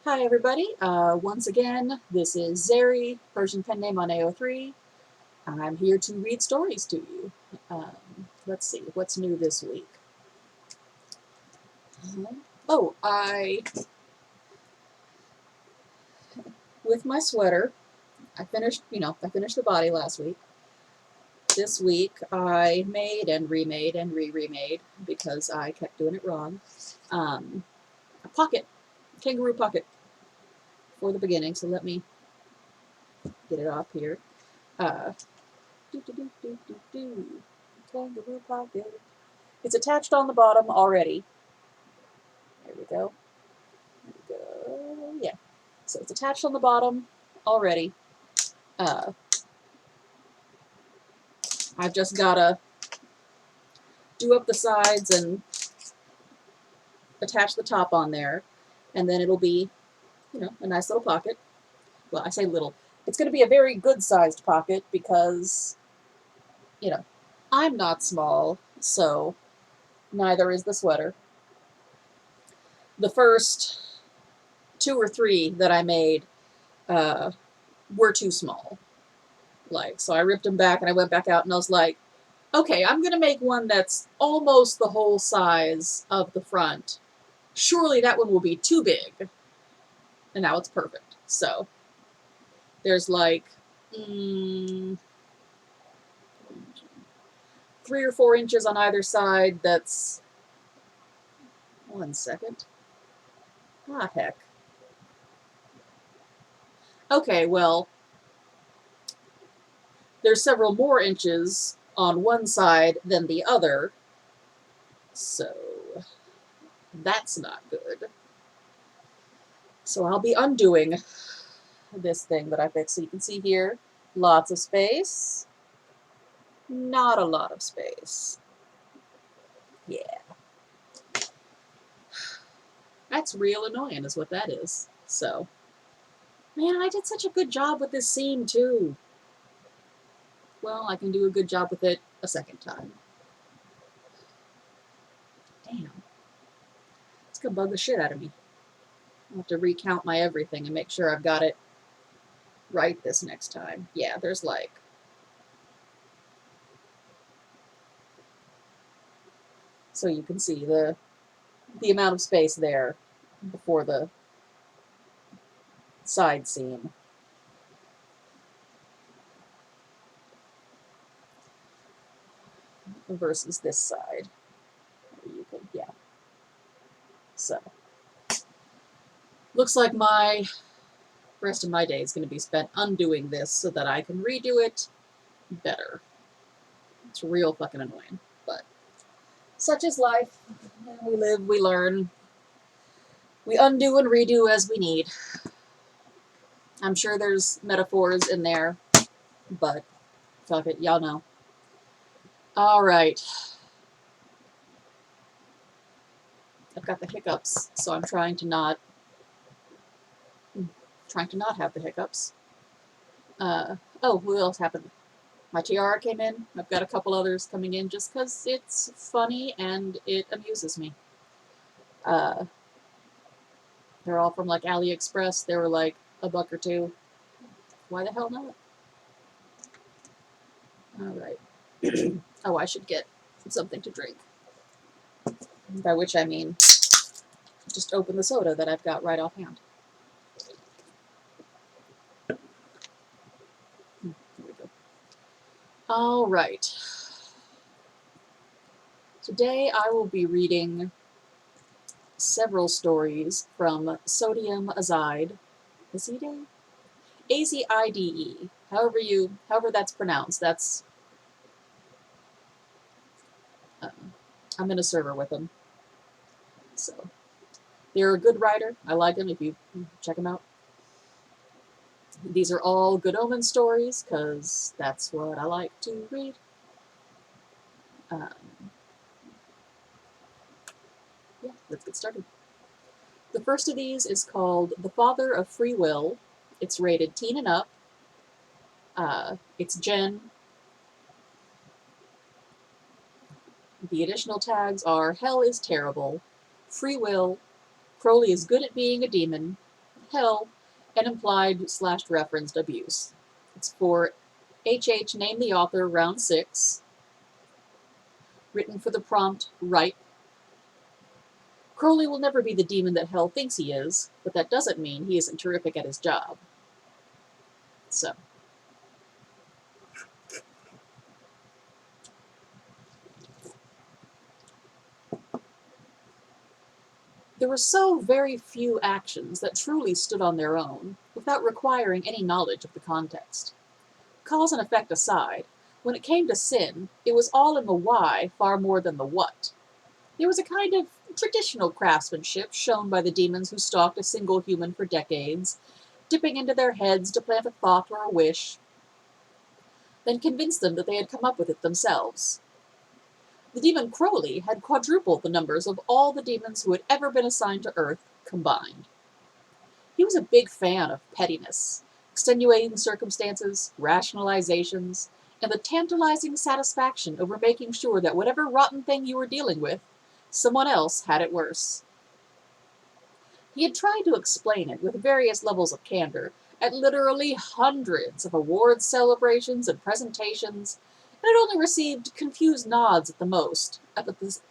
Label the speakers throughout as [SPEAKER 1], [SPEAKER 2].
[SPEAKER 1] Hi everybody, once again, this is Zeri, Persian pen name on AO3. I'm here to read stories to you. Let's see, what's new this week? With my sweater, I finished the body last week. This week I made and remade and re-remade, because I kept doing it wrong, a pocket, kangaroo pocket for the beginning, so let me get it off here. Kangaroo pocket. It's attached on the bottom already. There we go. There we go. Yeah. So it's attached on the bottom already. I've just gotta do up the sides and attach the top on there, and then it'll be, a nice little pocket. Well, I say little. It's going to be a very good-sized pocket because, I'm not small, so neither is the sweater. The first 2 or 3 that I made were too small. So I ripped them back and I went back out and I was like, okay, I'm going to make one that's almost the whole size of the front. Surely that one will be too big. And now it's perfect. So there's 3 or 4 inches on either side. That's 1 second. Ah, heck. Okay, well, there's several more inches on one side than the other. So that's not good. So I'll be undoing this thing that I fixed. So you can see here, lots of space, not a lot of space. Yeah. That's real annoying is what that is. So, man, I did such a good job with this seam too. Well, I can do a good job with it a second time. Damn. It's gonna bug the shit out of me. I'll have to recount my everything and make sure I've got it right this next time. Yeah, there's so you can see the amount of space there before the side seam. Versus this side. You can, yeah. So, looks like my rest of my day is going to be spent undoing this so that I can redo it better. It's real fucking annoying, but such is life. We live, we learn, we undo and redo as we need. I'm sure there's metaphors in there, but fuck it, y'all know. All right. I've got the hiccups, so I'm trying to not have the hiccups. Oh, what else happened? My tiara came in. I've got a couple others coming in just because it's funny and it amuses me. They're all from AliExpress. They were like $1 or $2. Why the hell not? All right. Oh, I should get something to drink. By which I mean just open the soda that I've got right offhand. There we go. All right. Today I will be reading several stories from Sodium Azide. Azide? Azide. However that's pronounced. That's I'm in a server with them. So they're a good writer. I like them. If you check them out. These are all Good Omen stories because that's what I like to read. Yeah, let's get started. The first of these is called The Father of Free Will. It's rated teen and up. It's Jen. The additional tags are Hell is Terrible, Free Will, Crowley is Good at Being a Demon, hell, and implied/referenced abuse. It's for HH Name the Author, Round 6, written for the prompt Ripe. Crowley will never be the demon that hell thinks he is, but that doesn't mean he isn't terrific at his job. So. There were so very few actions that truly stood on their own, without requiring any knowledge of the context. Cause and effect aside, when it came to sin, it was all in the why far more than the what. There was a kind of traditional craftsmanship shown by the demons who stalked a single human for decades, dipping into their heads to plant a thought or a wish, then convince them that they had come up with it themselves. The demon Crowley had quadrupled the numbers of all the demons who had ever been assigned to Earth combined. He was a big fan of pettiness, extenuating circumstances, rationalizations, and the tantalizing satisfaction over making sure that whatever rotten thing you were dealing with, someone else had it worse. He had tried to explain it with various levels of candor at literally hundreds of awards celebrations and presentations, and had only received confused nods at the most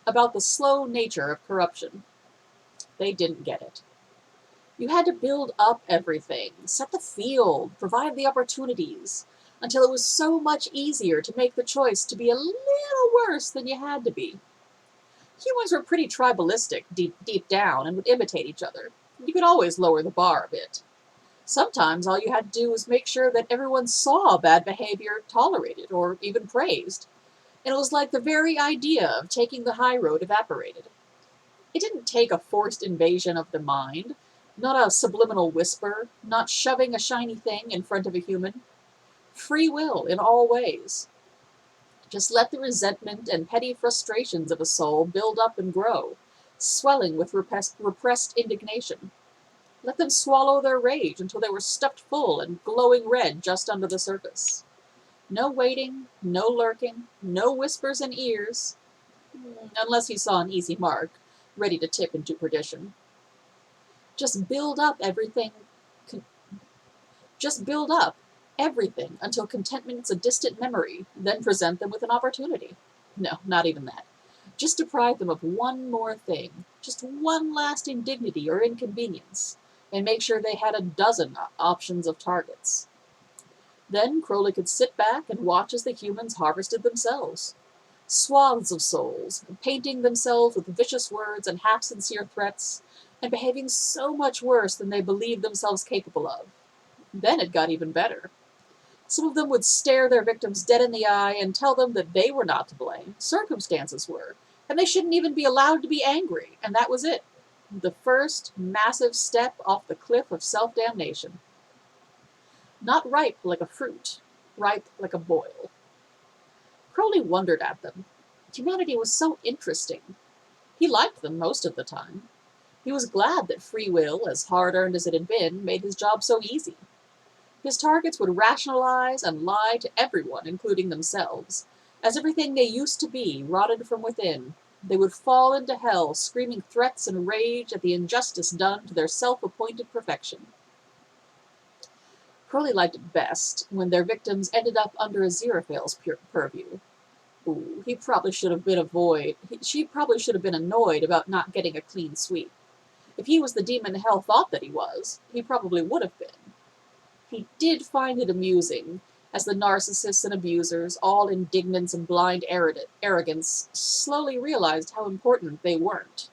[SPEAKER 1] about the slow nature of corruption. They didn't get it. You had to build up everything, set the field, provide the opportunities, until it was so much easier to make the choice to be a little worse than you had to be. Humans were pretty tribalistic deep down and would imitate each other. You could always lower the bar a bit. Sometimes all you had to do was make sure that everyone saw bad behavior tolerated or even praised, and it was like the very idea of taking the high road evaporated. It didn't take a forced invasion of the mind, not a subliminal whisper, not shoving a shiny thing in front of a human. Free will in all ways. Just let the resentment and petty frustrations of a soul build up and grow, swelling with repressed indignation. Let them swallow their rage until they were stuffed full and glowing red just under the surface. No waiting, no lurking, no whispers in ears, unless you saw an easy mark, ready to tip into perdition. Just build up everything. Just build up everything until contentment's a distant memory, then present them with an opportunity. No, not even that. Just deprive them of one more thing, just one last indignity or inconvenience, and make sure they had a dozen options of targets. Then Crowley could sit back and watch as the humans harvested themselves. Swaths of souls, painting themselves with vicious words and half-sincere threats, and behaving so much worse than they believed themselves capable of. Then it got even better. Some of them would stare their victims dead in the eye and tell them that they were not to blame, circumstances were, and they shouldn't even be allowed to be angry, and that was it. The first massive step off the cliff of self-damnation. Not ripe like a fruit, ripe like a boil. Crowley wondered at them. Humanity was so interesting. He liked them most of the time. He was glad that free will, as hard-earned as it had been, made his job so easy. His targets would rationalize and lie to everyone, including themselves, as everything they used to be rotted from within. They would fall into hell, screaming threats and rage at the injustice done to their self-appointed perfection. Crowley liked it best when their victims ended up under Aziraphale's purview. Ooh, she probably should have been annoyed about not getting a clean sweep. If he was the demon hell thought that he was, he probably would have been. He did find it amusing, as the narcissists and abusers, all indignance and blind arrogance, slowly realized how important they weren't.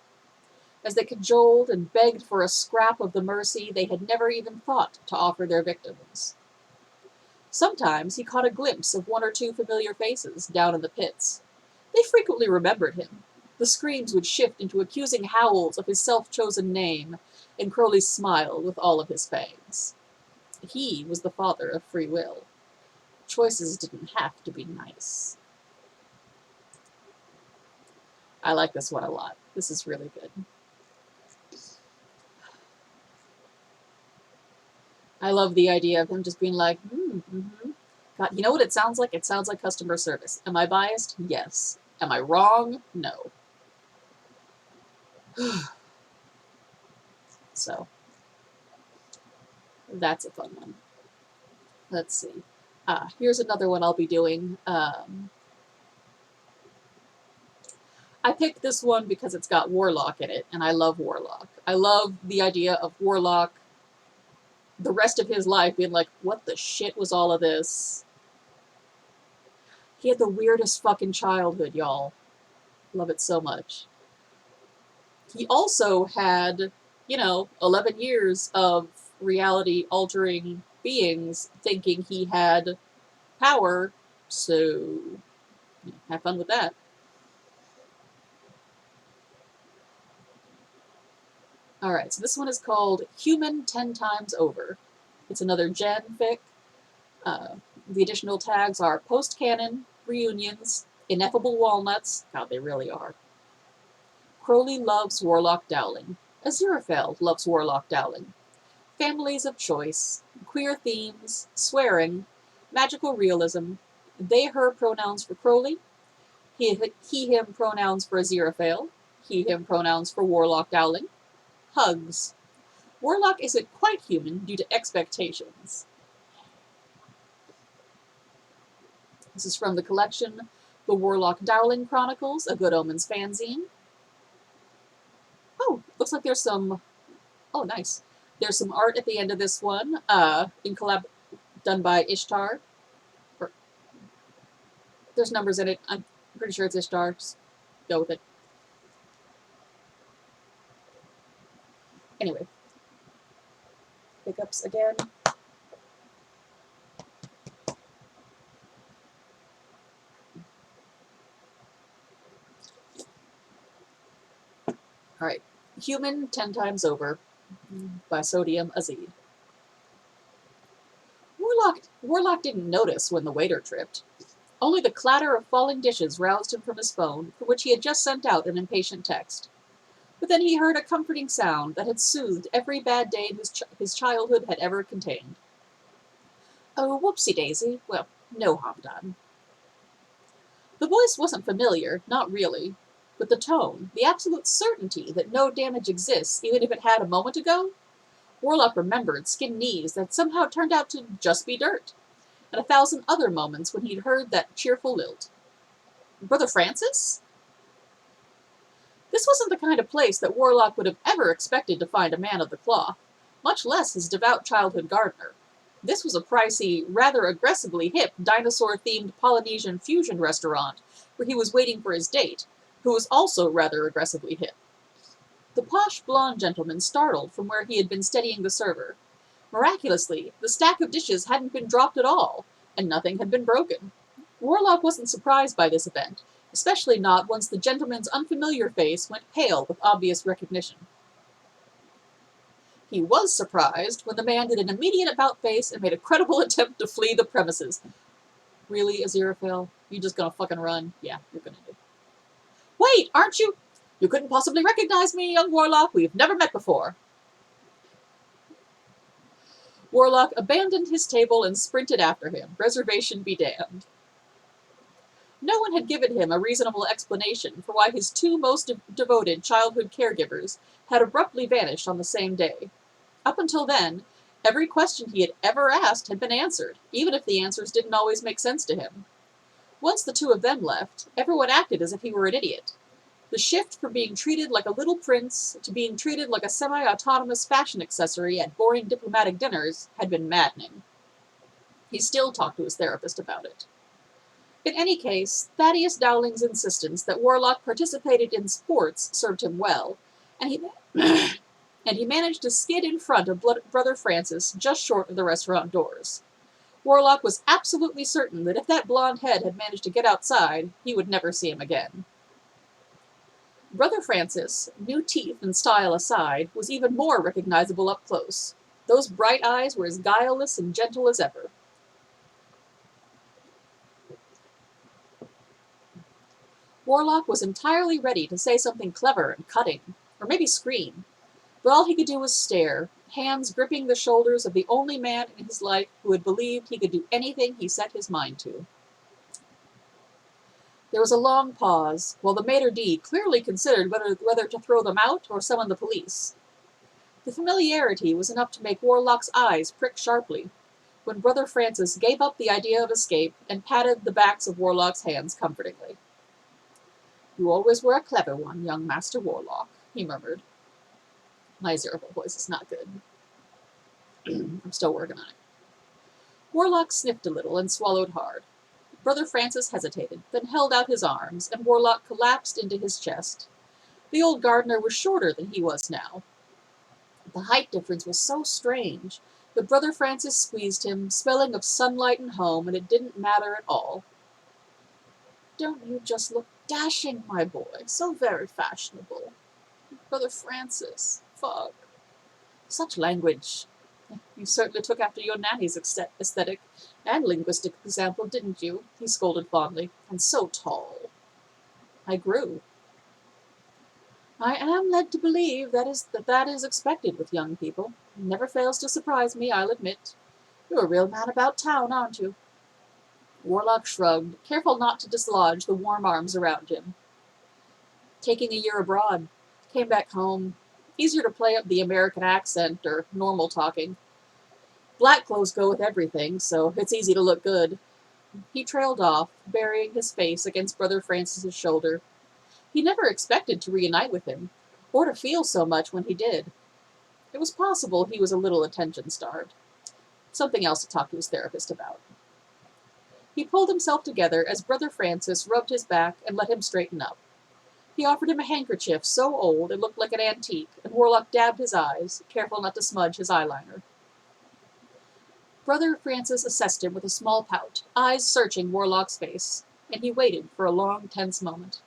[SPEAKER 1] As they cajoled and begged for a scrap of the mercy they had never even thought to offer their victims. Sometimes he caught a glimpse of one or two familiar faces down in the pits. They frequently remembered him. The screams would shift into accusing howls of his self-chosen name, and Crowley smiled with all of his fangs. He was the father of free will. Choices didn't have to be nice. I like this one a lot. This is really good. I love the idea of him just being like, God, you know what it sounds like? It sounds like customer service. Am I biased? Yes. Am I wrong? No. So, That's a fun one. Let's see. Here's another one I'll be doing. I picked this one because it's got Warlock in it, and I love Warlock. I love the idea of Warlock the rest of his life being like, what the shit was all of this? He had the weirdest fucking childhood, y'all. Love it so much. He also had, 11 years of reality-altering beings thinking he had power, so have fun with that. Alright, so this one is called Human 10 Times Over. It's another Gen fic. The additional tags are post-canon, reunions, ineffable walnuts, God, they really are. Crowley loves Warlock Dowling. Aziraphale loves Warlock Dowling. Families of choice, queer themes, swearing, magical realism, they/her pronouns for Crowley, he/him pronouns for Aziraphale, he/him pronouns for Warlock Dowling, hugs. Warlock isn't quite human due to expectations. This is from the collection The Warlock Dowling Chronicles, a Good Omens fanzine. Oh, looks like there's some... Oh, nice. There's some art at the end of this one, in collab done by Ishtar. There's numbers in it. I'm pretty sure it's Ishtar. Just go with it. Anyway. Pickups again. Alright. Human 10 Times Over by Sodium Azid. Warlock didn't notice when the waiter tripped. Only the clatter of falling dishes roused him from his phone, for which he had just sent out an impatient text. But then he heard a comforting sound that had soothed every bad day his childhood had ever contained. Oh, whoopsie-daisy. Well, no harm done. The voice wasn't familiar, not really. But the tone, the absolute certainty that no damage exists, even if it had a moment ago? Warlock remembered skinned knees that somehow turned out to just be dirt, and 1,000 other moments when he'd heard that cheerful lilt. Brother Francis? This wasn't the kind of place that Warlock would have ever expected to find a man of the cloth, much less his devout childhood gardener. This was a pricey, rather aggressively hip, dinosaur-themed Polynesian fusion restaurant where he was waiting for his date, who was also rather aggressively hip. The posh blonde gentleman startled from where he had been steadying the server. Miraculously, the stack of dishes hadn't been dropped at all, and nothing had been broken. Warlock wasn't surprised by this event, especially not once the gentleman's unfamiliar face went pale with obvious recognition. He was surprised when the man did an immediate about-face and made a credible attempt to flee the premises. Really, Aziraphale? You just gonna fucking run? Yeah, you're gonna do. Wait, aren't you? You couldn't possibly recognize me, young Warlock. We've never met before. Warlock abandoned his table and sprinted after him, reservation be damned. No one had given him a reasonable explanation for why his two most devoted childhood caregivers had abruptly vanished on the same day. Up until then, every question he had ever asked had been answered, even if the answers didn't always make sense to him. Once the two of them left, everyone acted as if he were an idiot. The shift from being treated like a little prince to being treated like a semi-autonomous fashion accessory at boring diplomatic dinners had been maddening. He still talked to his therapist about it. In any case, Thaddeus Dowling's insistence that Warlock participated in sports served him well, and he managed to skid in front of Brother Francis just short of the restaurant doors. Warlock was absolutely certain that if that blonde head had managed to get outside, he would never see him again. Brother Francis, new teeth and style aside, was even more recognizable up close. Those bright eyes were as guileless and gentle as ever. Warlock was entirely ready to say something clever and cutting, or maybe scream, but all he could do was stare, hands gripping the shoulders of the only man in his life who had believed he could do anything he set his mind to. There was a long pause, while the maitre d' clearly considered whether to throw them out or summon the police. The familiarity was enough to make Warlock's eyes prick sharply when Brother Francis gave up the idea of escape and patted the backs of Warlock's hands comfortingly. "You always were a clever one, young Master Warlock," he murmured. My Aziraphale voice is not good. I'm still working on it. Warlock sniffed a little and swallowed hard. Brother Francis hesitated, then held out his arms, and Warlock collapsed into his chest. The old gardener was shorter than he was now. The height difference was so strange, but Brother Francis squeezed him, smelling of sunlight and home, and it didn't matter at all. "Don't you just look dashing, my boy? So very fashionable." "Brother Francis, fuck." "Such language. You certainly took after your nanny's aesthetic and linguistic example, didn't you?" he scolded fondly. "And so tall." "I grew." "I am led to believe that is expected with young people. It never fails to surprise me, I'll admit. You're a real man about town, aren't you?" Warlock shrugged, careful not to dislodge the warm arms around him. "Taking a year abroad. Came back home. Easier to play up the American accent or normal talking. Black clothes go with everything, so it's easy to look good." He trailed off, burying his face against Brother Francis's shoulder. He never expected to reunite with him, or to feel so much when he did. It was possible he was a little attention-starved. Something else to talk to his therapist about. He pulled himself together as Brother Francis rubbed his back and let him straighten up. He offered him a handkerchief so old it looked like an antique, and Warlock dabbed his eyes, careful not to smudge his eyeliner. Brother Francis assessed him with a small pout, eyes searching Warlock's face, and he waited for a long, tense moment.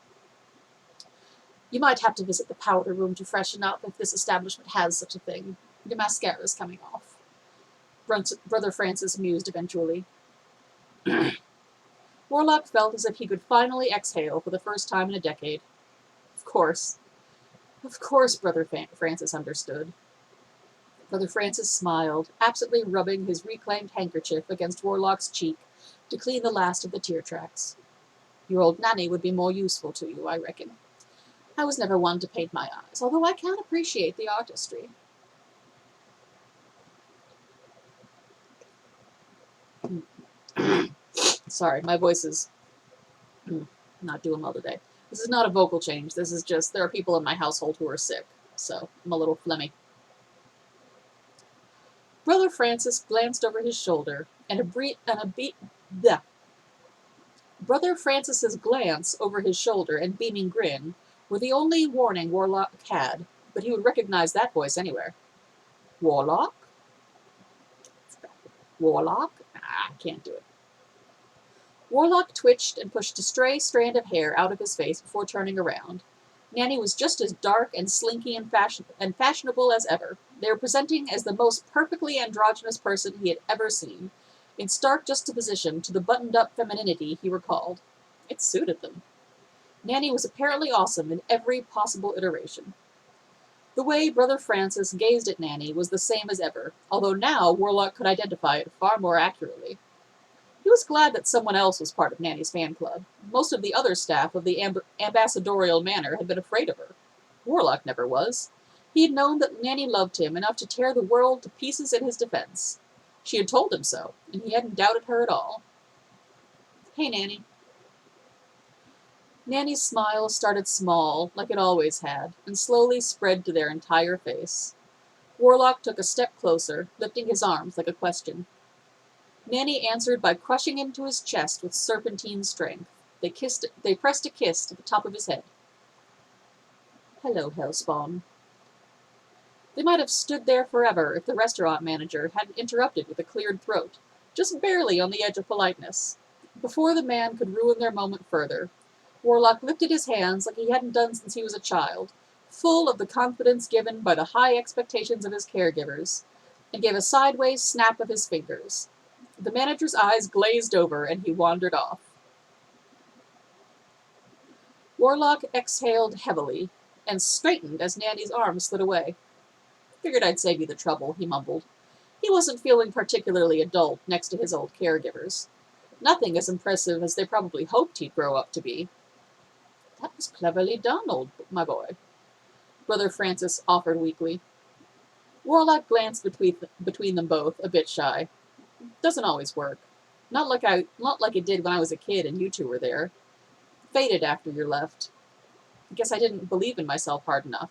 [SPEAKER 1] "You might have to visit the powder room to freshen up if this establishment has such a thing. Your mascara's coming off." Brother Francis mused eventually. Warlock felt as if he could finally exhale for the first time in a decade. Of course, Brother Francis understood. Brother Francis smiled, absently rubbing his reclaimed handkerchief against Warlock's cheek to clean the last of the tear tracks. "Your old nanny would be more useful to you, I reckon. I was never one to paint my eyes, although I can appreciate the artistry." Sorry, my voice is not doing well today. This is not a vocal change. This is just, there are people in my household who are sick, so I'm a little phlegmy. Brother Francis glanced over his shoulder, Brother Francis's glance over his shoulder and beaming grin were the only warning Warlock had, but he would recognize that voice anywhere. "Warlock? Warlock? I can't do it." Warlock twitched and pushed a stray strand of hair out of his face before turning around. Nanny was just as dark and slinky and fashionable as ever. They were presenting as the most perfectly androgynous person he had ever seen, in stark juxtaposition to the buttoned-up femininity he recalled. It suited them. Nanny was apparently awesome in every possible iteration. The way Brother Francis gazed at Nanny was the same as ever, although now Warlock could identify it far more accurately. He was glad that someone else was part of Nanny's fan club. Most of the other staff of the ambassadorial manor had been afraid of her. Warlock never was. He had known that Nanny loved him enough to tear the world to pieces in his defense. She had told him so, and he hadn't doubted her at all. "Hey, Nanny." Nanny's smile started small, like it always had, and slowly spread to their entire face. Warlock took a step closer, lifting his arms like a question. Nanny answered by crushing him to his chest with serpentine strength. They pressed a kiss to the top of his head. "Hello, Hellspawn." They might have stood there forever if the restaurant manager hadn't interrupted with a cleared throat, just barely on the edge of politeness. Before the man could ruin their moment further, Warlock lifted his hands like he hadn't done since he was a child, full of the confidence given by the high expectations of his caregivers, and gave a sideways snap of his fingers. The manager's eyes glazed over, and he wandered off. Warlock exhaled heavily and straightened as Nanny's arm slid away. "Figured I'd save you the trouble," he mumbled. He wasn't feeling particularly adult next to his old caregivers. Nothing as impressive as they probably hoped he'd grow up to be. "That was cleverly done, my boy," Brother Francis offered weakly. Warlock glanced between them both, a bit shy. Doesn't always work. Not like it did when I was a kid and you two were there. Faded after you left. I guess I didn't believe in myself hard enough.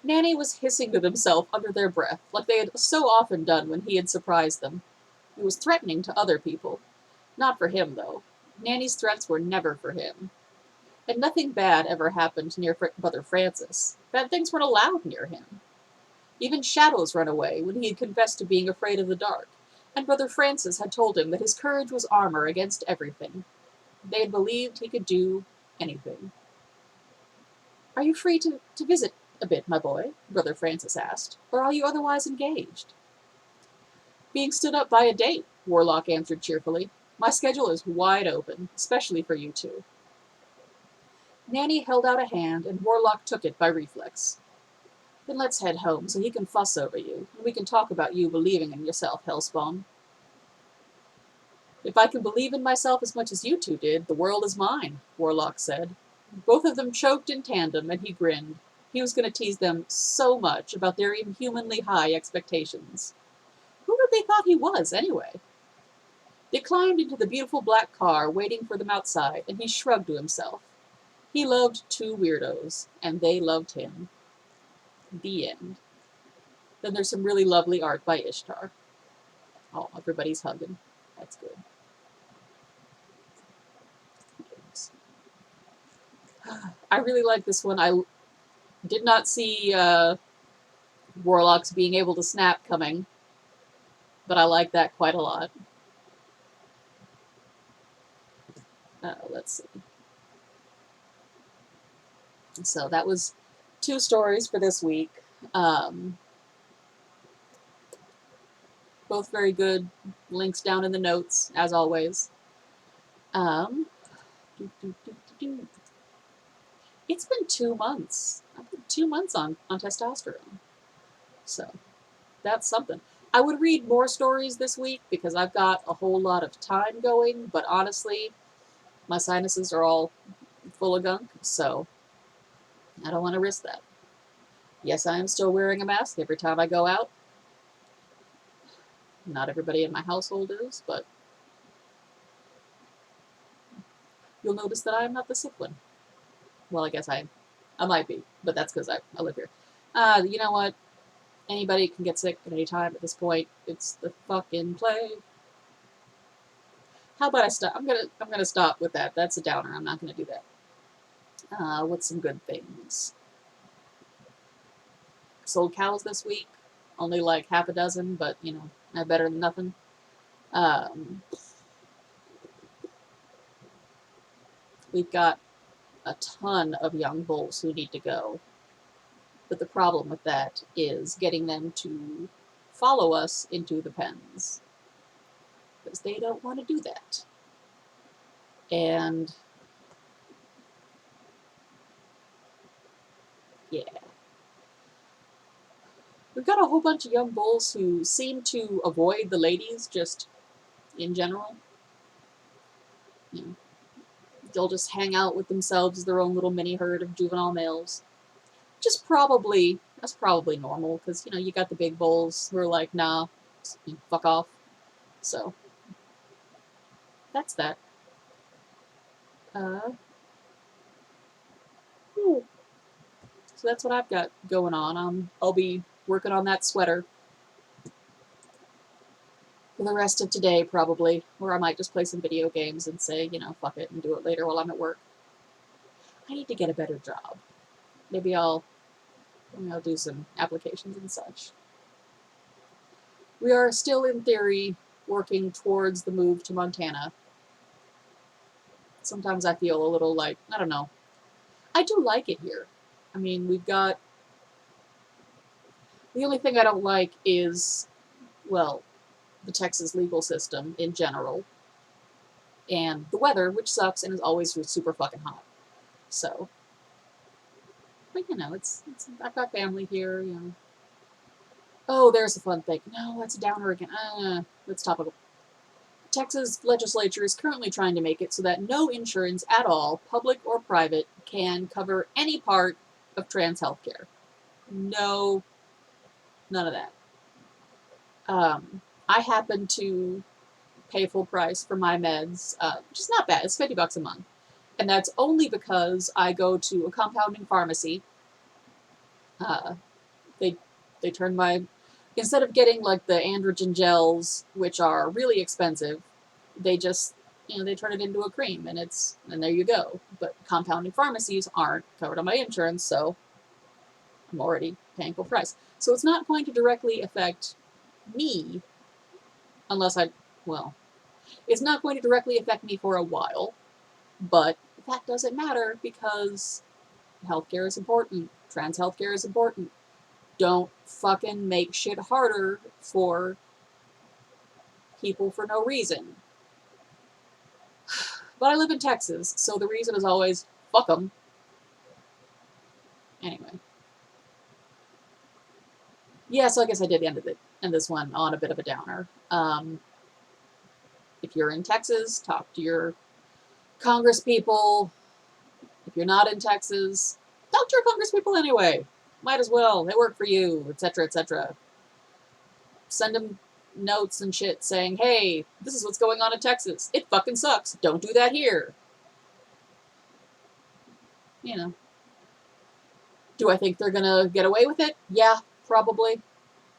[SPEAKER 1] Nanny was hissing to themselves under their breath, like they had so often done when he had surprised them. He was threatening to other people. Not for him, though. Nanny's threats were never for him. And nothing bad ever happened near Brother Francis. Bad things weren't allowed near him. Even shadows ran away when he had confessed to being afraid of the dark, and Brother Francis had told him that his courage was armor against everything. They had believed he could do anything. Are you free to visit a bit, my boy? Brother Francis asked, or are you otherwise engaged? Being stood up by a date, Warlock answered cheerfully. My schedule is wide open, especially for you two. Nanny held out a hand, and Warlock took it by reflex. Then let's head home so he can fuss over you, and we can talk about you believing in yourself, Hellspawn. If I can believe in myself as much as you two did, the world is mine, Warlock said. Both of them choked in tandem, and he grinned. He was going to tease them so much about their inhumanly high expectations. Who had they thought he was, anyway? They climbed into the beautiful black car, waiting for them outside, and he shrugged to himself. He loved two weirdos, and they loved him. The end. Then there's some really lovely art by Ishtar. Oh, everybody's hugging. That's good. I really like this one. I did not see Warlocks being able to snap coming, but I like that quite a lot. Let's see. So that was 2 stories for this week. Both very good. Links down in the notes, as always. It's been 2 months. I've been 2 months on testosterone. So that's something. I would read more stories this week because I've got a whole lot of time going, but honestly, my sinuses are all full of gunk, so I don't want to risk that. Yes, I am still wearing a mask every time I go out. Not everybody in my household is, but you'll notice that I am not the sick one. Well, I guess I might be, but that's because I live here. You know what? Anybody can get sick at any time at this point. It's the fucking plague. How about I stop? I'm gonna stop with that. That's a downer. I'm not gonna do that. What's some good things? Sold cows this week. Only like half a dozen, but you know, not better than nothing. We've got a ton of young bulls who need to go. But the problem with that is getting them to follow us into the pens. Because they don't want to do that. And yeah. We've got a whole bunch of young bulls who seem to avoid the ladies just in general. You know, they'll just hang out with themselves as their own little mini herd of juvenile males. That's probably normal because, you know, you got the big bulls who are like, nah, fuck off. So, that's that. So that's what I've got going on. I'll be working on that sweater for the rest of today, probably. Or I might just play some video games and say, you know, fuck it and do it later while I'm at work. I need to get a better job. Maybe I'll do some applications and such. We are still, in theory, working towards the move to Montana. Sometimes I feel a little like, I don't know. I do like it here. I mean, we've got... The only thing I don't like is, well, the Texas legal system in general. And the weather, which sucks and is always super fucking hot. So... But, you know, I've got family here, you know. Oh, there's a fun thing. No, that's a downer again. That's topical. Texas legislature is currently trying to make it so that no insurance at all, public or private, can cover any part of trans healthcare. No, none of that. I happen to pay full price for my meds, which is not bad. It's $50 a month. And that's only because I go to a compounding pharmacy. Uh, they they turn my, instead of getting like the androgen gels, which are really expensive, they just, they turn it into a cream, and there you go. But compounding pharmacies aren't covered on my insurance, so I'm already paying full price. So it's not going to directly affect me unless well, it's not going to directly affect me for a while, but that doesn't matter because healthcare is important. Trans healthcare is important. Don't fucking make shit harder for people for no reason. But I live in Texas, so the reason is always fuck them. Anyway. Yeah, so I guess I did end this one on a bit of a downer. If you're in Texas, talk to your Congress people. If you're not in Texas, talk to your Congress people anyway. Might as well. They work for you, etc., etc. Send them notes and shit saying, hey, this is what's going on in Texas. It fucking sucks. Don't do that here. You know. Do I think they're gonna get away with it? Yeah, probably.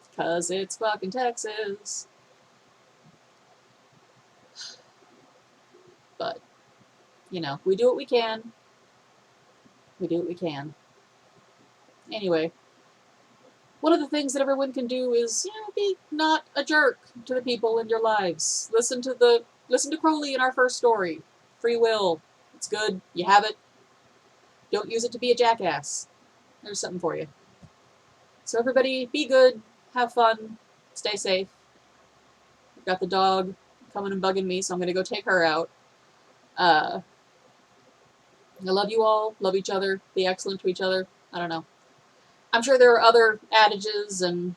[SPEAKER 1] Because it's fucking Texas. But, we do what we can. We do what we can. Anyway, one of the things that everyone can do is, be not a jerk to the people in your lives. Listen to Crowley in our first story. Free will. It's good. You have it. Don't use it to be a jackass. There's something for you. So everybody, be good. Have fun. Stay safe. I've got the dog coming and bugging me, so I'm going to go take her out. I love you all. Love each other. Be excellent to each other. I don't know. I'm sure there are other adages and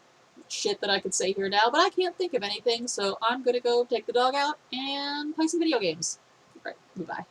[SPEAKER 1] shit that I could say here now, but I can't think of anything, so I'm going to go take the dog out and play some video games. All right, goodbye.